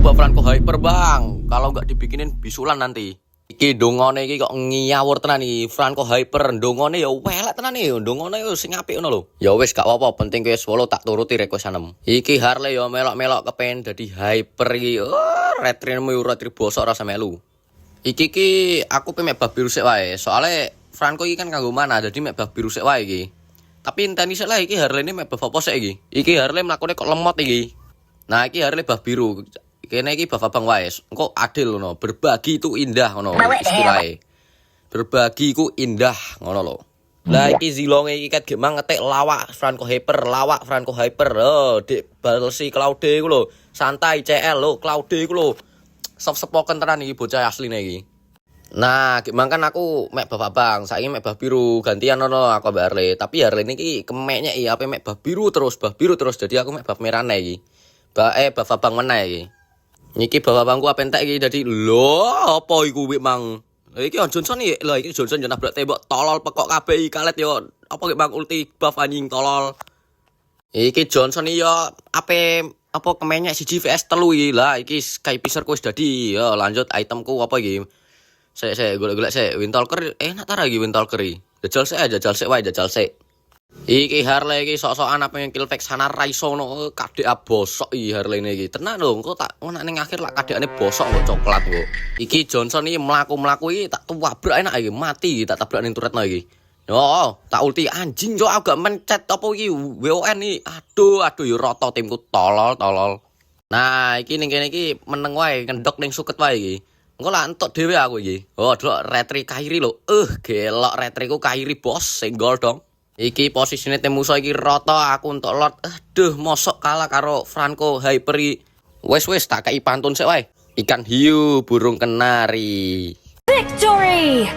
coba Franco Hyper bang, kalau nggak dibikinin bisulan nanti. Iki dongone iki kok ngiyawur tenan iki Franco Hyper, dongone ya welek tenan iki, dongone yo sing apik ngono lho. Ya wis gak apa-apa, penting kowe swolo tak turuti requesanem. Iki Harley yo melok-melok kepen dadi Hyper iki. Oh, retrinemu retri bosok rasa melu. Iki aku pengen mek biru sik wae, soalnya Franco iki kan kanggo mana, jadi mek biru sik wae iki. Tapi enteni sik lah iki Harley ini mek apa sik iki. Iki Harley mlakune kok lemot iki. Nah, iki Harley biru. Kene iki abang wae. Engko adil ngono. Berbagi itu indah ngono istilahnya. Berbagi iku indah ngono lho. Lah iki zilonge iki ket gemang ngetik lawak Franco Hyper. Oh, Dik balesi Claude iku lho. Santai CL lho, Claude iku lho. Soft spoken tenan iki bocah asline iki. Nah, gemang kan aku mek bang, saiki mek biru gantian ngono aku mbak Harley. Tapi Harley niki kemeknya iki ape mek biru terus. Jadi aku mek merah iki. Bang meneh iki. Niki bapakku apa entek iki dadi lho apa iku wik mang. Iki Johnson iki lho iki Johnson yo nabrak tembok tolol pekok kabeh iki kalet yo apa ki bang ulti buff anjing tolol. Iki Johnson iki yo apa kemenyek siji vs 3 iki lah iki Sky Piscer ku wis dadi yo lanjut itemku apa iki. Sik golek-golek sik Windtalker enak ta iki Windtalker iki. Jajal sik wae jajal sik. Iki Harley iki sok-sokan apa yang killfake sana raiso no kadek bosok iki Harley iki. Tenan lho, engko tak ngono ning akhir lak kadekane bosok kok coklat kok. Iki Johnson iki mlaku-mlaku iki tak tabrak enak iki, mati iki tak tabrak ning turretno iki. Yo, tak ulti anjing yo agak mencet apa iki WON iki. Aduh yo roto timku tolol. Nah, iki ning kene iki meneng wae kendok ning suket wae iki. Engko lak entuk dhewe aku iki. Oh, delok retri Kairi lho. Gelok retriku Kairi bos, singgol dong. Iki posisine tim musuh iki roto aku untuk Lord. Aduh, mosok kalah karo Franco Hyper. Wes tak kei pantun sik wae. Ikan hiu, burung kenari. Victory!